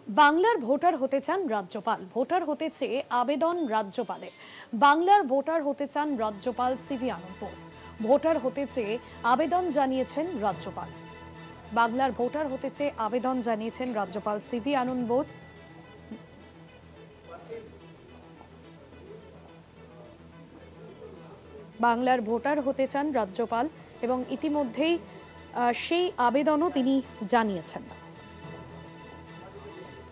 বাংলার ভোটার হতে চান রাজ্যপাল, ভোটার হতে চেয়ে আবেদন রাজ্যপালে। বাংলার ভোটার হতে চান রাজ্যপাল সিভি আনন্দ বোস, ভোটার হতে চেয়ে আবেদন জানিয়েছেন রাজ্যপাল। বাংলার ভোটার হতে চেয়ে আবেদন জানিয়েছেন রাজ্যপাল সিভি আনন্দ বোস। বাংলার ভোটার হতে চান রাজ্যপাল এবং ইতিমধ্যেই সেই আবেদনও তিনি জানিয়েছেন।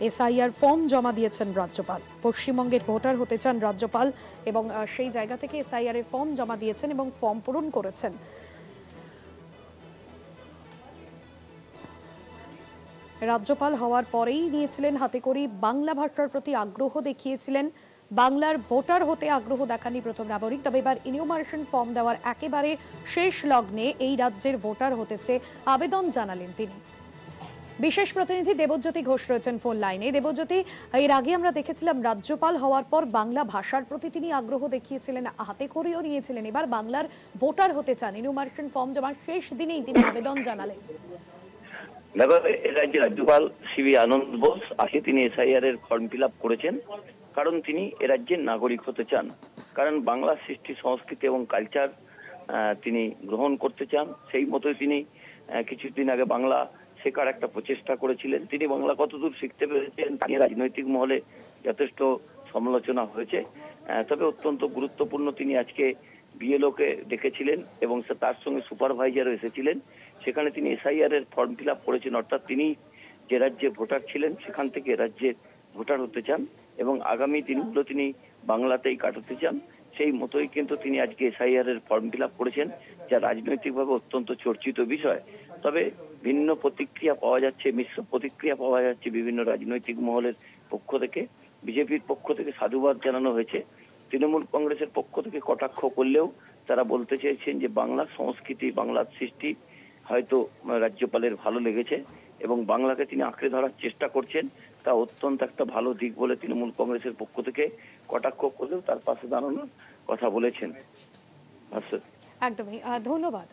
এসআইআর ফর্ম জমা দিয়েছেন রাজ্যপাল। পশ্চিমবঙ্গের ভোটার হতে চান রাজ্যপাল এবং সেই জায়গা থেকে এসআইআর এর ফর্ম জমা দিয়েছেন এবং ফর্ম পূরণ করেছেন। রাজ্যপাল হওয়ার পরেই নিয়েছিলেন হাতে করি বাংলা ভাষার প্রতি আগ্রহ দেখিয়েছিলেন। বাংলার ভোটার হতে আগ্রহ দেখানি প্রথম নাগরিক, তবে এবার ইনিউমারেশন ফর্ম দেওয়ার একেবারে শেষ লগ্নে এই রাজ্যের ভোটার হতে চেয়ে আবেদন জানালেন তিনি। বিশেষ প্রতিনিধি দেবজ্যোতি ঘোষ রয়েছেন ফোন লাইনে। দেবজ্যোতি, এর আগে আমরা দেখেছিলাম রাজ্যপাল হওয়ার পর বাংলা ভাষার প্রতি তিনি আগ্রহ দেখিয়েছিলেন, হাতে করেও নিয়েছিলেন। এবার বাংলার ভোটার হতে চান, ইনিউমারেশন ফর্ম জমার শেষ দিনেই তিনি আবেদন জানালেন। রাজ্যপাল সিভি আনন্দ বোস আজকে তিনি এসআইআর এর ফর্ম ফিল আপ করেছেন, কারণ তিনি এ রাজ্যের নাগরিক হতে চান। কারণ বাংলা সৃষ্টি, সংস্কৃতি এবং কালচার তিনি গ্রহণ করতে চান। সেই মতোই তিনি কিছুদিন আগে বাংলা শেখার একটা প্রচেষ্টা করেছিলেন। তিনি বাংলা কতদূর শিখতে পেরেছেন তাকে রাজনৈতিক মহলে যথেষ্ট সমালোচনা হয়েছে, তবে অত্যন্ত গুরুত্বপূর্ণ। তিনি আজকে বিএলওকে ডেকেছিলেন এবং তার সঙ্গে সুপারভাইজারও এসেছিলেন। সেখানে তিনি এসআইআর এর ফর্ম ফিল আপ করেছেন, অর্থাৎ তিনি যে রাজ্যে ভোটার ছিলেন সেখান থেকে রাজ্যের ভোটার হতে চান এবং আগামী দিনগুলো তিনি বাংলাতেই কাটাতে চান। সেই মতোই কিন্তু তিনি আজকে এসআইআর এর ফর্ম ফিল আপ করেছেন, যা রাজনৈতিকভাবে অত্যন্ত চর্চিত বিষয়। তবে ভিন্ন প্রতিক্রিয়া পাওয়া যাচ্ছে, মিশ্র প্রতিক্রিয়া পাওয়া যাচ্ছে বিভিন্ন রাজনৈতিক মহলের পক্ষ থেকে। বিজেপির পক্ষ থেকে সাধুবাদ জানানো হয়েছে, তৃণমূল কংগ্রেসের পক্ষ থেকে কটাক্ষ করলেও তারা বলতে চেয়েছেন যে বাংলা সংস্কৃতি, বাংলার সৃষ্টি হয়তো রাজ্যপালের ভালো লেগেছে এবং বাংলাকে তিনি আঁকড়ে ধরার চেষ্টা করছেন। তা অত্যন্ত একটা ভালো দিক বলে তৃণমূল কংগ্রেসের পক্ষ থেকে কটাক্ষ করলেও তার পাশে দাঁড়ানোর কথা বলেছেন। একদমই ধন্যবাদ।